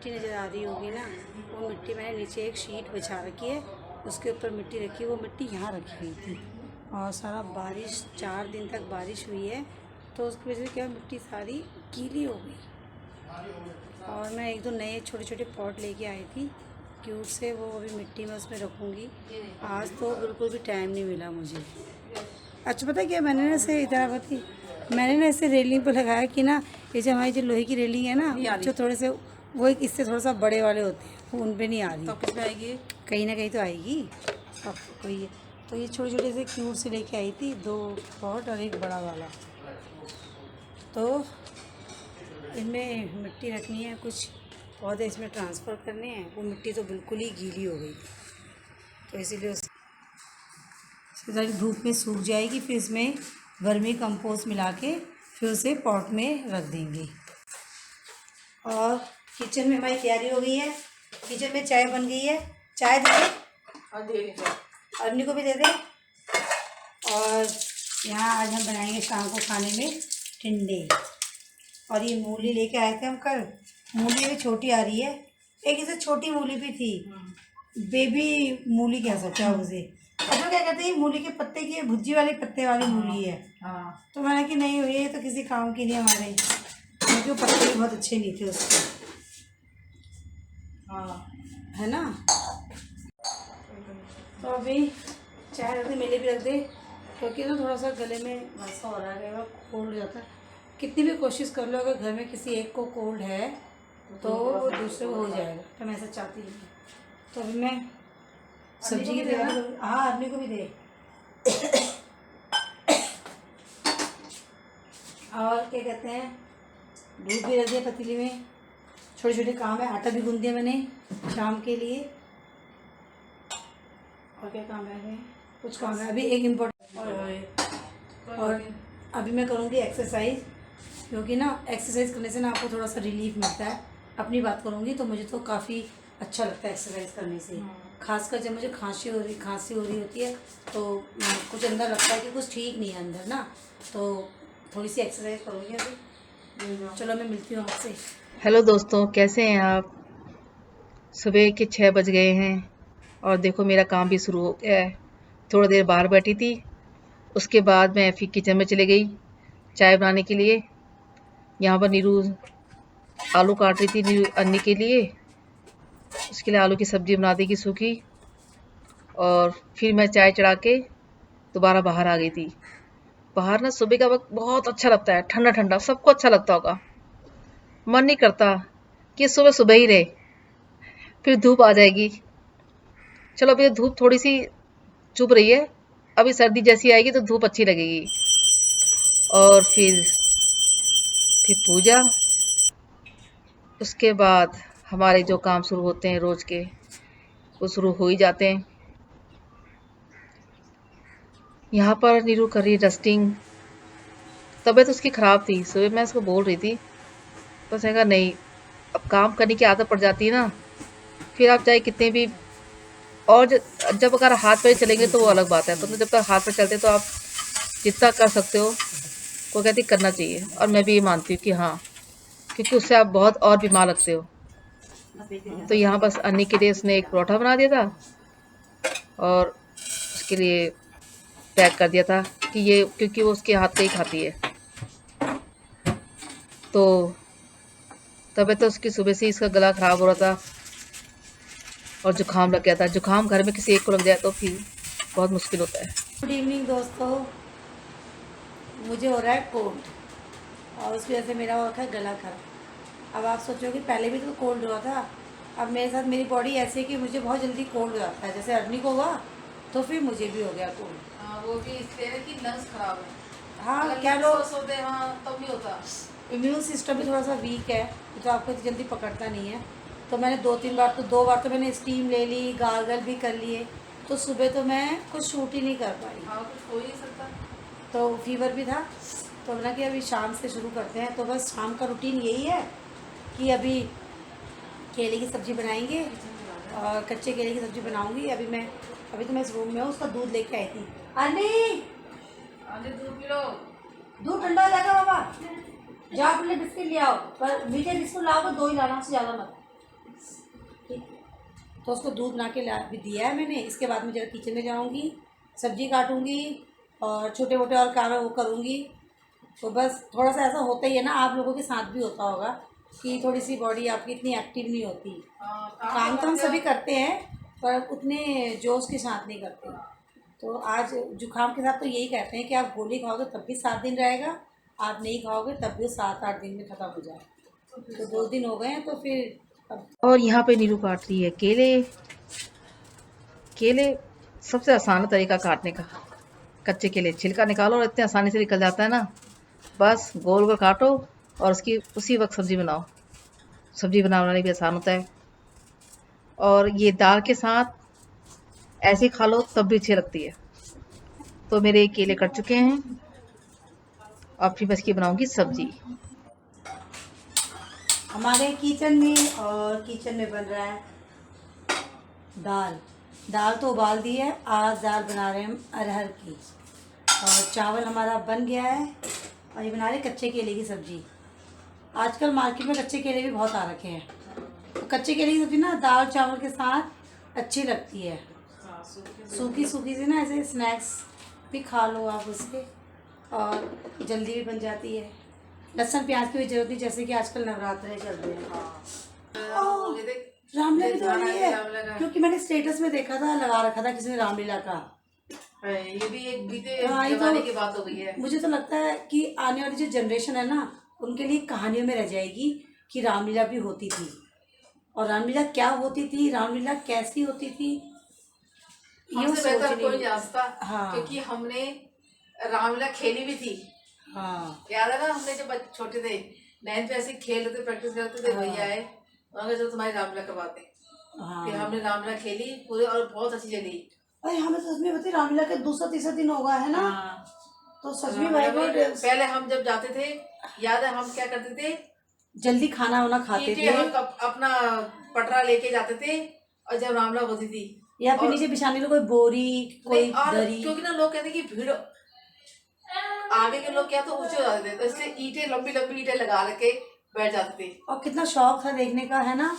मिट्टी नज़र आ रही होगी ना, वो मिट्टी मैंने नीचे एक शीट बिछा रखी है, उसके ऊपर मिट्टी रखी है। वो मिट्टी यहाँ रखी हुई थी और सारा बारिश 4 दिन तक बारिश हुई है, तो उसकी वजह से क्या मिट्टी सारी गीली हो गई। और मैं एक दो नए छोटे छोटे पॉट लेके आई थी क्यूट से, वो अभी मिट्टी में उसमें रखूँगी। आज तो बिल्कुल भी टाइम नहीं मिला मुझे। अच्छा पता क्या, मैंने ना इसे इधर मैंने ना इसे रेलिंग पर लगाया कि ना ये जो हमारी जो लोहे की रेलिंग है ना, जो थोड़े से वो एक इससे थोड़ा सा बड़े वाले होते हैं, वो उन पे नहीं आ रही। तो किस में आएगी? कहीं ना कहीं तो आएगी। अब कोई है तो ये छोटे छोटे से क्यूट से लेके आई थी, 2 पॉट और एक बड़ा वाला। तो इनमें मिट्टी रखनी है, कुछ पौधे इसमें ट्रांसफ़र करने हैं। वो मिट्टी तो बिल्कुल ही गीली हो गई, तो इसीलिए सारी धूप में सूख जाएगी। फिर इसमें वर्मी कंपोस्ट मिला के फिर उसे पॉट में रख देंगे। और किचन में हमारी तैयारी हो गई है। किचन में चाय बन गई है। चाय दे दें? हाँ दे दें। अर्नी को भी दे दें। और यहाँ आज हम बनाएंगे शाम को खाने में टिंडे। और ये मूली लेके आए थे हम कल। मूली भी छोटी आ रही है, एक इसे छोटी मूली भी थी, बेबी मूली कह सकते हैं उसे। अब क्या कहते हैं, मूली के पत्ते की भुज्जी वाली पत्ते वाली मूली है। हाँ। तो मैंने कि नहीं ये तो किसी काम की नहीं हमारे, क्योंकि वो पत्ते भी बहुत अच्छे नहीं थे उसके। हाँ है ना। तो अभी चाय रख दे, मेले भी रख दे, क्योंकि ना थोड़ा सा गले में वैसा हो रहा है, कोल्ड हो जाता है। कितनी भी कोशिश कर लो, अगर घर में किसी एक को कोल्ड है तो वो दूसरे को हो जाएगा, तो मैं ऐसा चाहती हूँ। तो अभी मैं सब्जी की तैयारी। हाँ आदमी को भी दे। और क्या कहते हैं, दूध भी रख दिया पतीली में। छोटे छोटे काम है, आटा भी गूंद दिया मैंने शाम के लिए। और क्या काम है, कुछ काम है अभी एक इम्पोर्टेंट। और अभी मैं करूँगी एक्सरसाइज, क्योंकि ना एक्सरसाइज करने से ना आपको थोड़ा सा रिलीफ मिलता है। अपनी बात करूँगी तो मुझे तो काफ़ी अच्छा लगता है एक्सरसाइज करने से। खासकर जब मुझे खांसी हो रही होती है तो कुछ अंदर लगता है कि कुछ ठीक नहीं है अंदर ना, तो थोड़ी सी एक्सरसाइज करूँगी अभी। चलो मैं मिलती हूँ आपसे। हेलो दोस्तों, कैसे हैं आप? सुबह के 6 बज गए हैं और देखो मेरा काम भी शुरू हो गया है। थोड़ी देर बाहर बैठी थी, उसके बाद मैं फिर किचन में चली गई चाय बनाने के लिए। यहाँ पर नीरू आलू काट रही थी नीरू अन्नी के लिए, उसके लिए आलू की सब्जी बना देगी सूखी। और फिर मैं चाय चढ़ा के दोबारा बाहर आ गई थी। बाहर ना सुबह का वक्त बहुत अच्छा लगता है, ठंडा ठंडा, सबको अच्छा लगता होगा। मन नहीं करता कि सुबह सुबह ही रहे, फिर धूप आ जाएगी। चलो अभी धूप थोड़ी सी चुभ रही है, अभी सर्दी जैसी आएगी तो धूप अच्छी लगेगी। और फिर पूजा, उसके बाद हमारे जो काम शुरू होते हैं रोज के, वो शुरू हो ही जाते हैं। यहाँ पर नीरू कर रही डस्टिंग। तबीयत उसकी खराब थी, सुबह मैं उसको बोल रही थी, बस कहा नहीं, अब काम करने की आदत पड़ जाती है ना, फिर आप चाहे कितने भी, और जब अगर हाथ पैर चलेंगे तो वो अलग बात है, मतलब जब तक हाथ पैर चलते तो आप जितना कर सकते हो वो कहती करना चाहिए। और मैं भी ये मानती हूँ कि हाँ, क्योंकि उससे आप बहुत और बीमार लगते हो। तो यहाँ बस अन्नी के लिए उसने एक परोठा बना दिया था और उसके लिए पैक कर दिया था कि ये, क्योंकि वो उसके हाथ से ही खाती है। तो तबीयत तो उसकी सुबह से इसका गला खराब हो रहा था और जुकाम लग गया था। जुकाम घर में किसी एक को लग जाए तो फिर बहुत मुश्किल होता है। गुड इवनिंग दोस्तों, मुझे हो रहा है कोल्ड और उसकी वजह से मेरा हो रखा है गला खराब। अब आप सोचोगे पहले भी तो कोल्ड हुआ था, अब मेरे साथ मेरी बॉडी ऐसी है कि मुझे बहुत जल्दी कोल्ड हो जाता है। जैसे अर्नी को हुआ तो फिर मुझे भी हो गया कोल्ड। हाँ, वो भी इसलिए है कि लंग्स खराब है। हाँ क्या लोग होते हैं, हाँ तब नहीं होता। इम्यून सिस्टम भी थोड़ा सा वीक है, तो आपको इतनी जल्दी पकड़ता नहीं है। तो मैंने 2 बार तो मैंने स्टीम ले ली, गार्गल भी कर लिए, तो सुबह तो मैं कुछ शूट ही नहीं कर पाई। हाँ कुछ हो ही नहीं सकता। तो फीवर भी था, तो बोला कि अभी शाम से शुरू करते हैं। तो बस शाम का रूटीन यही है कि अभी केले की सब्ज़ी बनाएंगे और कच्चे केले की सब्ज़ी बनाऊंगी। अभी तो मैं इस रूम में हूँ, उसका दूध लेके आई थी। आंटी दूध पी लो। दूध ठंडा हो जाएगा बाबा, जाओ अपने बिस्किट ले आओ, पर मीठे बिस्कुट लाओ तो 2 ही लाना, उससे ज़्यादा मत। तो उसको दूध बना के ला भी दिया है मैंने। इसके बाद में जरा किचन में जाऊँगी, सब्जी काटूँगी और छोटे मोटे और काम है वो करूँगी। तो बस थोड़ा सा ऐसा होता ही है ना, आप लोगों के साथ भी होता होगा कि थोड़ी सी बॉडी आपकी इतनी एक्टिव नहीं होती। काम तो हम सभी करते हैं पर उतने जोश के साथ नहीं करते। तो आज जुकाम के साथ तो यही कहते हैं कि आप गोली खाओगे तब भी 7 दिन रहेगा, आप नहीं खाओगे तब भी 7-8 दिन में ख़त्म हो जाए। तो 2 दिन हो गए हैं तो फिर अब और यहाँ पे नीरू काट रही है केले। केले सबसे आसान तरीका काटने का। कच्चे केले छिलका निकालो और इतने आसानी से निकल जाता है ना। बस गोल गोल काटो और उसकी उसी वक्त सब्जी बनाओ। सब्जी बनाना भी आसान होता है। और ये दाल के साथ ऐसे खा लो तब भी अच्छी लगती है। तो मेरे केले कट चुके हैं। अब फिर मैं इसकी बनाऊंगी सब्जी। हमारे किचन में बन रहा है दाल। दाल तो उबाल दी है, आज दाल बना रहे हैं हम अरहर की। और चावल हमारा बन गया है और ये बना रहे कच्चे केले की सब्ज़ी। आजकल मार्केट में कच्चे केले भी बहुत आ रखे हैं, तो कच्चे केले की सब्ज़ी ना दाल चावल के साथ अच्छी लगती है। सूखी सूखी सी ना, ऐसे स्नैक्स भी खा लो आप उसके, और जल्दी भी बन जाती है। लहसुन प्याज की भी जरूरत नहीं, जैसे कि आजकल नवरात्रे चल रहे हैं। ओह, रामलीला भी तो आ रही है, क्योंकि मैंने स्टेटस में देखा था, लगा रखा था किसी ने रामलीला का। ये भी एक बीते हाँ, ये जमाने तो की बात हो गई है। मुझे तो लगता है कि आने वाली जो जनरेशन है ना, उनके लिए कहानियों में रह जाएगी कि रामलीला भी होती थी। और रामलीला क्या होती थी, रामलीला कैसी होती थी, ये हमसे बेहतर कोई नहीं सोचने। जानता। हाँ। क्योंकि हमने रामलीला खेली भी थी। हाँ याद है ना, हमने जब छोटे थे 9th में ऐसे खेल रहे थे, प्रैक्टिस करते थे, भैया आए उन्होंने जो तुम्हारी रामलीला करवाते। हाँ। फिर हमने रामलीला खेली पूरे और बहुत अच्छी चली। अरे हमें सच में बताइए, रामलीला का दूसरा तीसरा दिन होगा है ना। हाँ। तो सच में भाई गॉड, पहले हम जब जाते थे, याद है हम क्या करते थे, जल्दी खाना वाना खाते ईंटें थे, हम अपना पटरा लेके जाते थे। और जब रामलीला होती थी या फिर नीचे बिछाने को कोई बोरी, कोई और दरी। क्योंकि ना लोग कहते कि भीड़, आगे के लोग क्या तो ऊंचे हो जाते थे, तो इसलिए ईंटें लंबी लंबी ईंटें लगा के बैठ जाते थे। और कितना शौक था देखने का, है ना।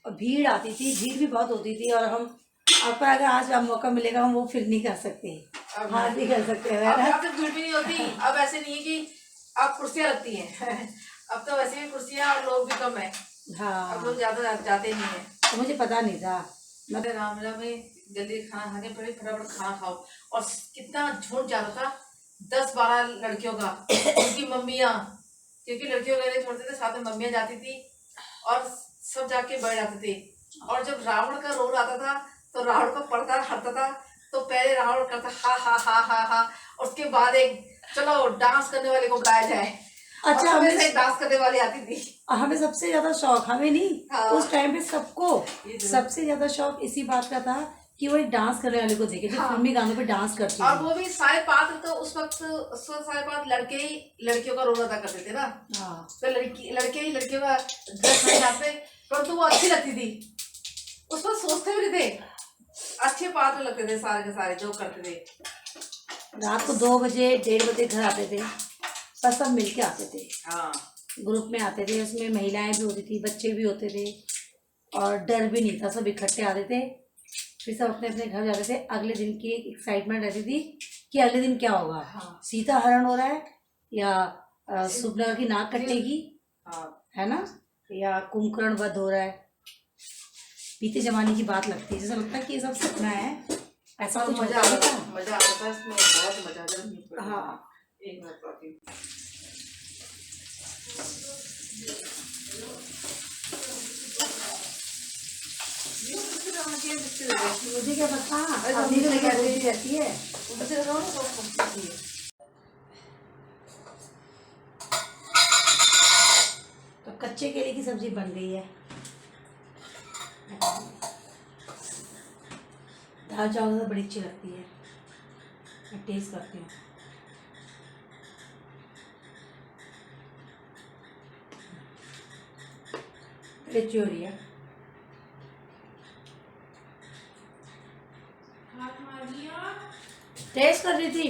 और भीड़ आती थी, भीड़ भी बहुत होती थी। और हम आपको अगर आज अब मौका मिलेगा हम वो फिर नहीं कर सकते, हाथ नहीं कर सकते है ना। अब तो भीड़ भी नहीं होती। अब ऐसे नहीं है कि अब कुर्सियां लगती हैं। अब तो वैसे भी कुर्सियां और लोग भी कम है। हाँ, अब लोग ज्यादा जाते नहीं है। तो मुझे पता नहीं था। मतलब रामलीला में जल्दी खाना खाने पड़े, फटाफट खाना खाओ। और कितना झुंड जाता था, 10-12 लड़कियों का, उनकी मम्मियाँ, क्योंकि लड़कियों को छोड़ते थे, साथ में मम्मियाँ जाती थी और सब जाके बैठ जाते थे। और जब रावण का रोल आता था तो रावण का पर्दा हटता था, तो पहले रावण करता हा हा हा हा हा, उसके बाद एक चलो डांस करने वाले को बुलाया जाए। अच्छा, हमें से डांस करने वाली आती थी। हमें सबसे ज्यादा शौक, हमें नहीं, हाँ। उस टाइम पे सबको सबसे ज्यादा शौक इसी बात का था कि वो एक डांस करने वाले को देखे जो फिल्मी गानों पे डांस करती और थी। वो भी सारे पात्र, तो उस वक्त सारे पात्र लड़के ही लड़कियों का रोल अदा करते थे ना। हाँ। तो लड़के ही लड़कियों का ड्रेस नहीं जाते, परंतु वो अच्छी लगती थी। उस वक्त सोचते भी थे, अच्छे पात्र लगते थे सारे के सारे जो करते थे। रात को 2 बजे 1:30 बजे घर आते थे, पर सब मिलके आते थे। हाँ, ग्रुप में आते थे, उसमें महिलाएं भी होती थी, बच्चे भी होते थे, और डर भी नहीं था, सब इकट्ठे आते थे। फिर सब अपने अपने घर जाते थे। अगले दिन की एक एक्साइटमेंट रहती थी कि अगले दिन क्या होगा। हाँ। सीता हरण हो रहा है, या सुबनगा की नाक कटेगी, हाँ। है ना, या कुंभकर्ण वध हो रहा है। बीते जमाने की बात लगती है, जैसा लगता है कि ये सब सपना है, ऐसा कुछ मजा होता आता था। था, मजा आता था इसमें, बहुत मजा आता था। हाँ, एक मिनट बाकी। मुझे क्या पता, अपनी तो लेकर बोलती रहती है। तो कच्चे केले की सब्जी बन गई है। दाल चावल तो बड़ी अच्छी लगती है, मैं टेस्ट करती हूँ। बड़ी अच्छी हो रही है। टेस्ट कर रही थी।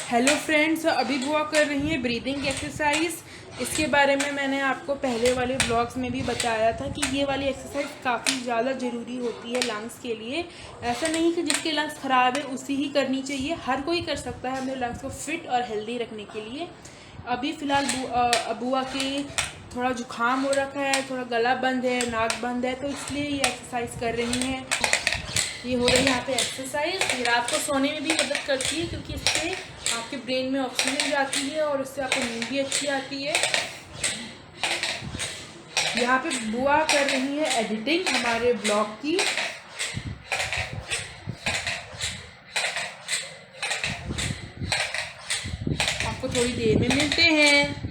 हेलो फ्रेंड्स, अभी बुआ कर रही हैं ब्रीदिंग एक्सरसाइज। इसके बारे में मैंने आपको पहले वाले ब्लॉग्स में भी बताया था कि ये वाली एक्सरसाइज काफ़ी ज़्यादा ज़रूरी होती है लंग्स के लिए। ऐसा नहीं कि जिसके लंग्स ख़राब है उसी ही करनी चाहिए, हर कोई कर सकता है अपने लंग्स को फिट और हेल्दी रखने के लिए। अभी फ़िलहाल बुआ के थोड़ा जुकाम हो रखा है, थोड़ा गला बंद है, नाक बंद है, तो इसलिए ये एक्सरसाइज कर रही हैं। ये हो रही है यहाँ पे एक्सरसाइज। ये रात को सोने में भी मदद करती है क्योंकि इससे आपके ब्रेन में ऑक्सीजन जाती है और इससे आपको नींद भी अच्छी आती है। यहाँ पे बुआ कर रही है एडिटिंग हमारे ब्लॉग की। आपको थोड़ी देर में मिलते हैं।